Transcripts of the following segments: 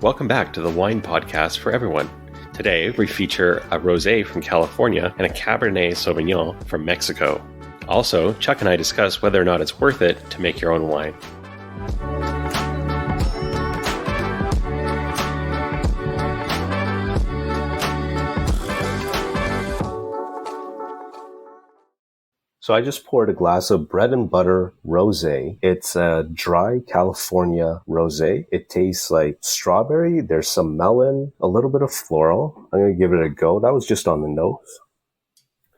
Welcome back to the Wine Podcast for Everyone. Today, we feature a rosé from California and a Cabernet Sauvignon from Mexico. Also, Chuck and I discuss whether or not it's worth it to make your own wine. So I just poured a glass of bread and butter rosé. It's a dry California rosé. It tastes like strawberry. There's some melon, a little bit of floral. I'm going to give it a go. That was just on the nose.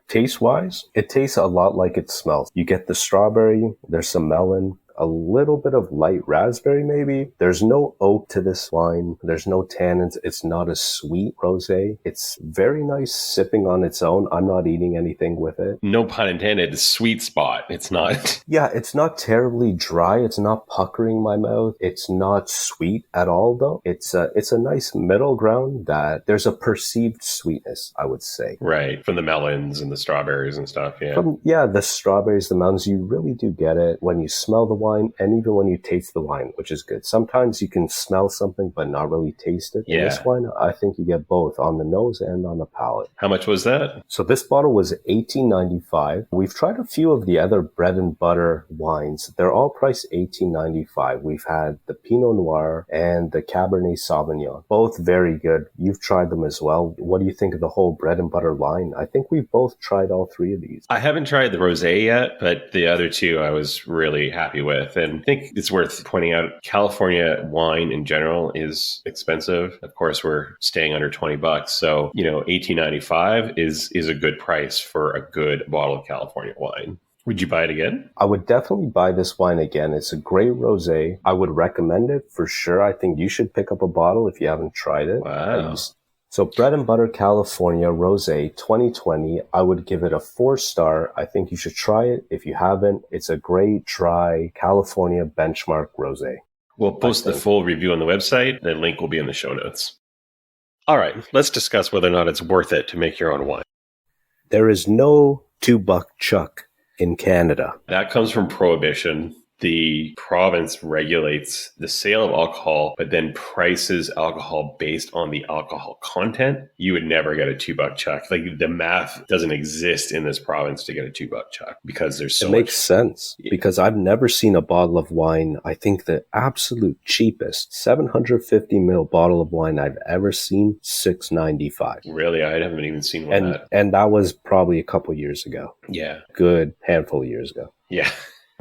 Taste-wise, it tastes a lot like it smells. You get the strawberry, there's some melon, a little bit of light raspberry maybe. There's no oak to this wine. There's no tannins. It's not a sweet rosé. It's very nice sipping on its own. I'm not eating anything with it. No pun intended, sweet spot. It's not. Yeah, it's not terribly dry. It's not puckering my mouth. It's not sweet at all though. It's a nice middle ground that there's a perceived sweetness, I would say. Right, from the melons and the strawberries and stuff, yeah. The strawberries, the melons, you really do get it when you smell the wine and even when you taste the wine, which is good. Sometimes you can smell something but not really taste it. In this wine, I think you get both on the nose and on the palate. How much was that? So this bottle was $18.95. We've tried a few of the other bread and butter wines. They're all priced $18.95. We've had the Pinot Noir and the Cabernet Sauvignon. Both very good. You've tried them as well. What do you think of the whole bread and butter line? I think we've both tried all three of these. I haven't tried the rosé yet, but the other two I was really happy with. And I think it's worth pointing out California wine in general is expensive. Of course, we're staying under $20. So, $18.95 is a good price for a good bottle of California wine. Would you buy it again? I would definitely buy this wine again. It's a great rosé. I would recommend it for sure. I think you should pick up a bottle if you haven't tried it. Wow. So Bread and Butter California Rosé 2020, I would give it a 4-star. I think you should try it. If you haven't, it's a great, dry California benchmark rosé. We'll post the full review on the website. The link will be in the show notes. All right, let's discuss whether or not it's worth it to make your own wine. There is no $2 chuck in Canada. That comes from Prohibition. The province regulates the sale of alcohol, but then prices alcohol based on the alcohol content. You would never get a $2 chuck. Like the math doesn't exist in this province to get a $2 chuck because there's so much. It makes sense because I've never seen a bottle of wine. I think the absolute cheapest 750 ml bottle of wine I've ever seen, $6.95. Really? I haven't even seen one. And that was probably a couple years ago. Yeah. Good handful of years ago. Yeah.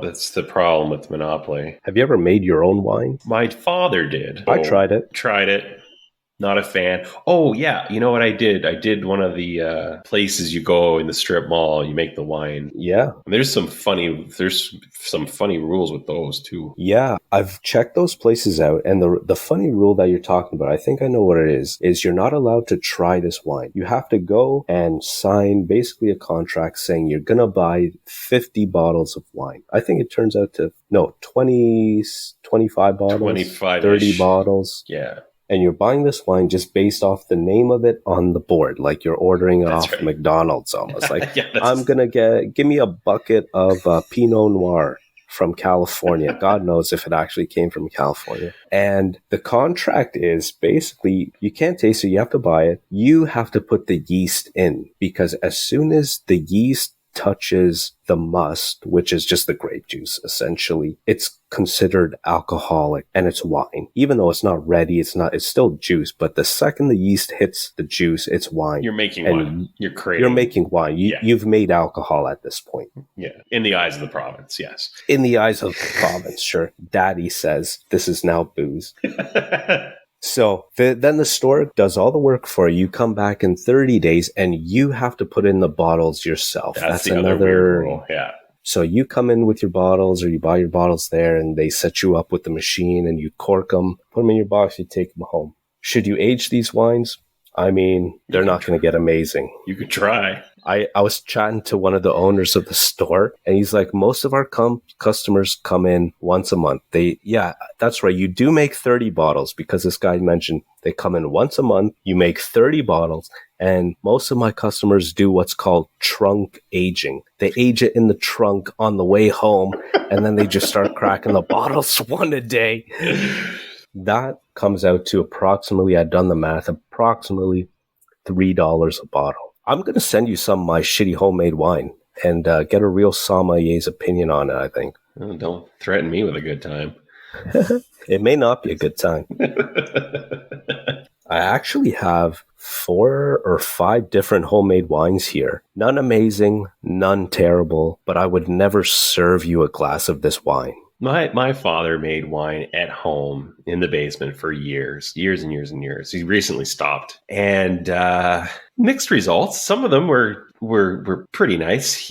That's the problem with Monopoly. Have you ever made your own wine? My father did. I tried it. Tried it. Not a fan. Oh, yeah. You know what I did? I did one of the places you go in the strip mall. You make the wine. Yeah. There's some funny rules with those too. Yeah. I've checked those places out. And the funny rule that you're talking about, I think I know what it is you're not allowed to try this wine. You have to go and sign basically a contract saying you're going to buy 50 bottles of wine. I think it turns out to, 25 bottles. 25 30 bottles. Yeah. And you're buying this wine just based off the name of it on the board, like you're ordering it off McDonald's almost. Like, I'm going to give me a bucket of Pinot Noir from California. God knows if it actually came from California. And the contract is basically, you can't taste it, you have to buy it. You have to put the yeast in because as soon as the yeast touches the must, which is just the grape juice, essentially, it's considered alcoholic and it's wine. Even though it's not ready, it's still juice. But the second the yeast hits the juice, it's wine. You're making wine. You're making wine. You've made alcohol at this point. Yeah. In the eyes of the province, yes. In the eyes of the province, sure. Daddy says this is now booze. So then the store does all the work for you. You come back in 30 days and you have to put in the bottles yourself. That's another weird rule. Yeah. So you come in with your bottles or you buy your bottles there and they set you up with the machine and you cork them, put them in your box, you take them home. Should you age these wines? I mean, they're not going to get amazing. You could try. I was chatting to one of the owners of the store and he's like, most of our customers come in once a month. Yeah, that's right. You do make 30 bottles because this guy mentioned they come in once a month. You make 30 bottles and most of my customers do what's called trunk aging. They age it in the trunk on the way home and then they just start cracking the bottles one a day. That comes out to approximately, I've done the math, approximately $3 a bottle. I'm going to send you some of my shitty homemade wine and get a real sommelier's opinion on it, I think. Oh, don't threaten me with a good time. It may not be a good time. I actually have 4 or 5 different homemade wines here. None amazing, none terrible, but I would never serve you a glass of this wine. My father made wine at home in the basement for years and years and years. He recently stopped, and mixed results. Some of them were pretty nice.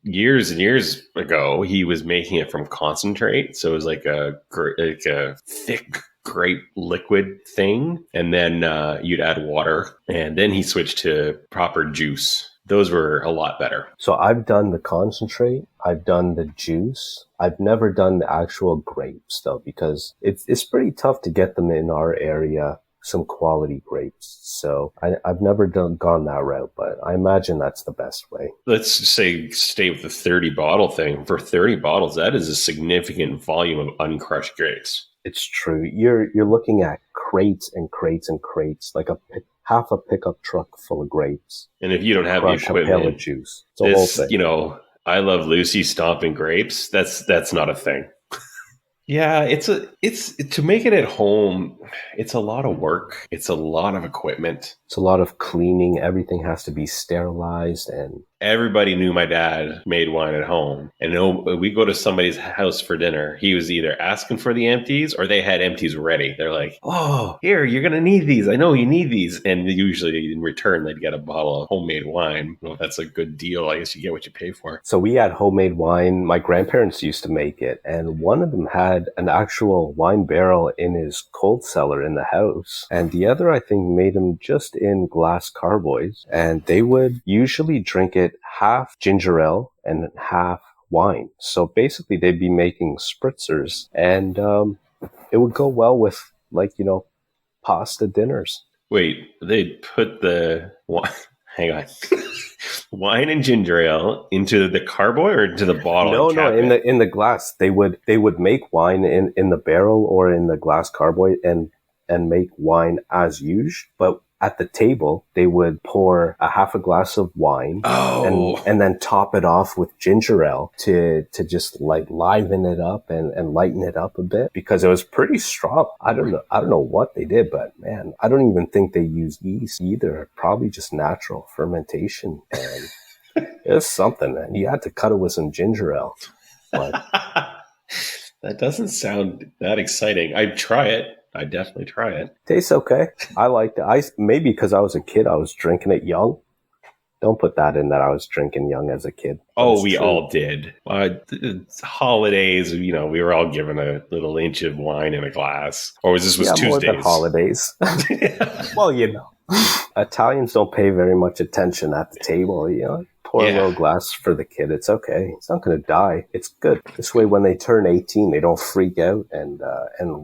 Years and years ago, he was making it from concentrate, so it was like a thick grape liquid thing, and then you'd add water, and then he switched to proper juice. Those were a lot better. So I've done the concentrate, I've done the juice. I've never done the actual grapes though, because it's pretty tough to get them in our area, some quality grapes. So I've never gone that route, but I imagine that's the best way. Let's say stay with the 30 bottle thing. For 30 bottles, that is a significant volume of uncrushed grapes. It's true. You're looking at crates and crates and crates, like half a pickup truck full of grapes. And if you don't have the equipment, juice. It's a whole thing. You know, I Love Lucy stomping grapes. That's not a thing. Yeah, it's to make it at home. It's a lot of work. It's a lot of equipment. It's a lot of cleaning. Everything has to be sterilized, and everybody knew my dad made wine at home. And we go to somebody's house for dinner. He was either asking for the empties or they had empties ready. They're like, "Oh, here, you're gonna need these. I know you need these." And usually in return, they'd get a bottle of homemade wine. Well, that's a good deal. I guess you get what you pay for. So we had homemade wine. My grandparents used to make it, and one of them had an actual wine barrel in his cold cellar in the house, and the other, I think, made them just in glass carboys, and they would usually drink it half ginger ale and half wine. So basically they'd be making spritzers, and it would go well with, like, you know, pasta dinners. Wait, they'd put the hang on. Wine and ginger ale into the carboy or into the bottle? No, in the glass. They would make wine in the barrel or in the glass carboy and make wine as usual. But at the table, they would pour a half a glass of wine and then top it off with ginger ale to just like liven it up and lighten it up a bit, because it was pretty strong. I don't know what they did, but man, I don't even think they used yeast either. Probably just natural fermentation. And it's something, man. You had to cut it with some ginger ale. But that doesn't sound that exciting. I'd try it. I definitely try it. Tastes okay. I liked it. Maybe because I was a kid, I was drinking it young. Don't put that in that I was drinking young as a kid. Oh, we all did. Holidays, you know, we were all given a little inch of wine in a glass. Or was Tuesdays? More than holidays. Well, you know, Italians don't pay very much attention at the table, you know. Pour a little glass for the kid. It's okay. It's not going to die. It's good. This way, when they turn 18, they don't freak out and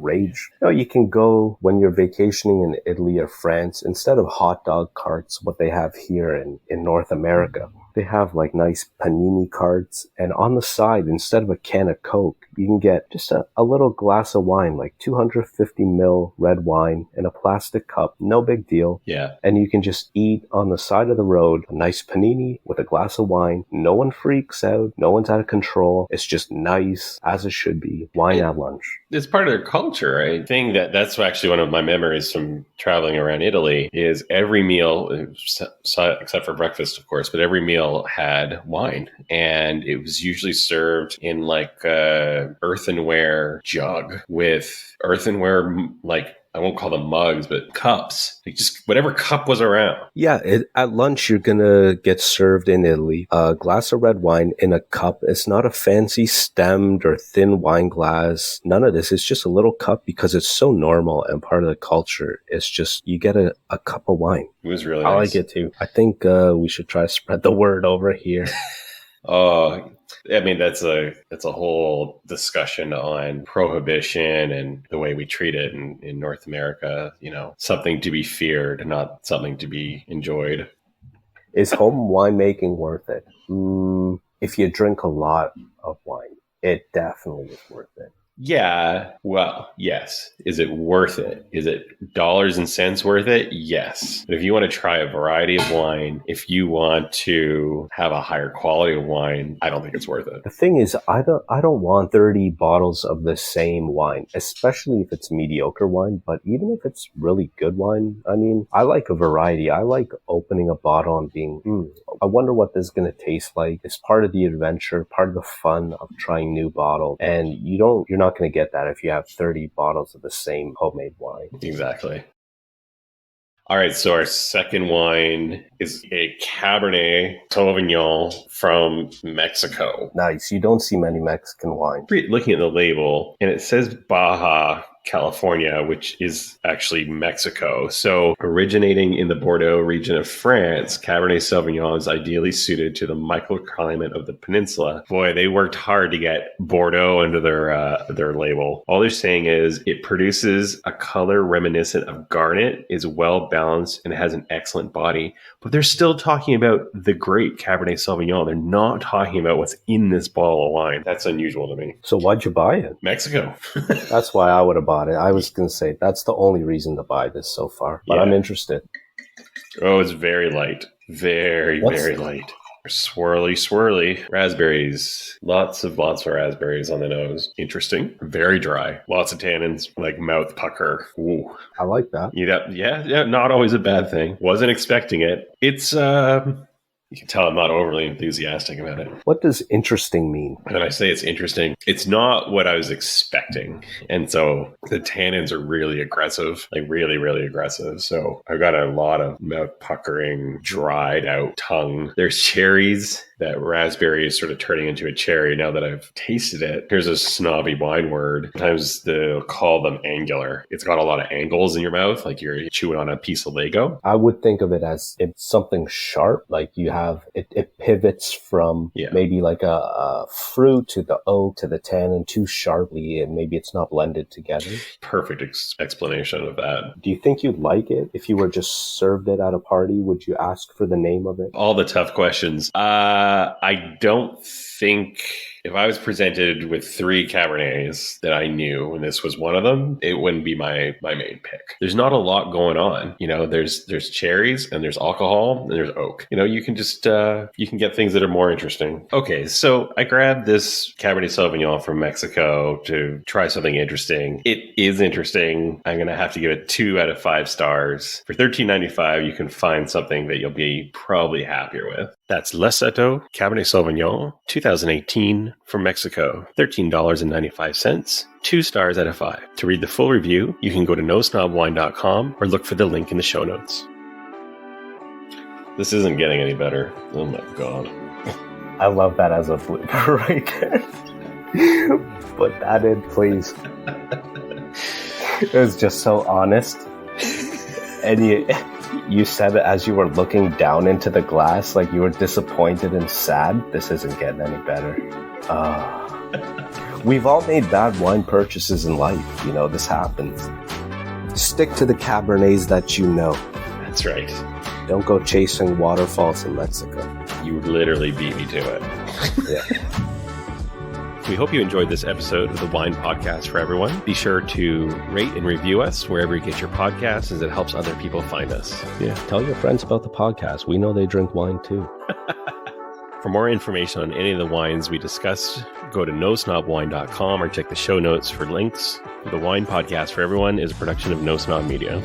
rage. You know, you can go when you're vacationing in Italy or France, instead of hot dog carts, what they have here in North America. They have like nice panini carts, and on the side, instead of a can of Coke, you can get just a little glass of wine, like 250 ml red wine in a plastic cup. No big deal. Yeah. And you can just eat on the side of the road, a nice panini with a glass of wine. No one freaks out. No one's out of control. It's just nice, as it should be. Wine at lunch. It's part of their culture. I think that's actually one of my memories from traveling around Italy is every meal, except for breakfast, of course, but every meal had wine, and it was usually served in like a earthenware jug with earthenware, like, I won't call them mugs, but cups. Like just whatever cup was around. Yeah, at lunch, you're going to get served in Italy a glass of red wine in a cup. It's not a fancy stemmed or thin wine glass. None of this. It's just a little cup because it's so normal and part of the culture. It's just, you get a cup of wine. It was really nice. I like it too. I think we should try to spread the word over here. Oh, I mean, that's a whole discussion on prohibition and the way we treat it in North America. You know, something to be feared, not something to be enjoyed. Is home winemaking worth it? If you drink a lot of wine, it definitely is worth it. Yeah, well, yes. Is it worth it? Is it dollars and cents worth it? Yes. But if you want to try a variety of wine, if you want to have a higher quality of wine, I don't think it's worth it. The thing is, I don't want 30 bottles of the same wine, especially if it's mediocre wine. But even if it's really good wine, I mean, I like a variety. I like opening a bottle and being, I wonder what this is going to taste like. It's part of the adventure, part of the fun of trying new bottles. And you're not going to get that if you have 30 bottles of the same homemade wine. Exactly. All right, so our second wine is a Cabernet Sauvignon from Mexico. Nice. You don't see many Mexican wines. Looking at the label, and it says Baja California, which is actually Mexico. So originating in the Bordeaux region of France, Cabernet Sauvignon is ideally suited to the microclimate of the peninsula. Boy, they worked hard to get Bordeaux into their label. All they're saying is it produces a color reminiscent of garnet, is well balanced, and has an excellent body. But they're still talking about the great Cabernet Sauvignon. They're not talking about what's in this bottle of wine. That's unusual to me. So why'd you buy it? Mexico. That's why I would have bought it. I was going to say that's the only reason to buy this so far, but yeah. I'm interested. Oh, it's very light. Very light. Swirly raspberries. Lots of raspberries on the nose. Interesting. Very dry. Lots of tannins, like mouth pucker. Ooh. I like that. Yeah. Not always a bad thing. Wasn't expecting it. It's you can tell I'm not overly enthusiastic about it. What does interesting mean? When I say it's interesting, it's not what I was expecting. And so the tannins are really aggressive, like really, really aggressive. So I've got a lot of mouth puckering, dried out tongue. There's cherries. That raspberry is sort of turning into a cherry now that I've tasted it. Here's a snobby wine word. Sometimes they'll call them angular. It's got a lot of angles in your mouth, like you're chewing on a piece of Lego. I would think of it as it's something sharp, like you have, it pivots from maybe like a fruit to the oak to the tannin too sharply, and maybe it's not blended together. Perfect explanation of that. Do you think you'd like it? If you were just served it at a party, would you ask for the name of it? All the tough questions. I don't think if I was presented with 3 Cabernets that I knew and this was one of them, it wouldn't be my main pick. There's not a lot going on. You know, there's cherries and there's alcohol and there's oak. You know, you can just, you can get things that are more interesting. Okay, so I grabbed this Cabernet Sauvignon from Mexico to try something interesting. It is interesting. I'm going to have to give it 2 out of 5 stars. For $13.95, you can find something that you'll be probably happier with. That's Leseto Cabernet Sauvignon 2018 from Mexico, $13.95, 2 stars out of 5. To read the full review, you can go to nosnobwine.com or look for the link in the show notes. This isn't getting any better. Oh my God. I love that as a blooper right there. Put that in, please. It was just so honest. And you said it as you were looking down into the glass, like you were disappointed and sad. This isn't getting any better. We've all made bad wine purchases in life. You know, this happens. Stick to the Cabernets that you know. That's right. Don't go chasing waterfalls in Mexico. You literally beat me to it. Yeah. We hope you enjoyed this episode of the Wine Podcast for Everyone. Be sure to rate and review us wherever you get your podcasts, as it helps other people find us. Yeah, tell your friends about the podcast. We know they drink wine too. For more information on any of the wines we discussed, go to nosnobwine.com or check the show notes for links. The Wine Podcast for Everyone is a production of No Snob Media.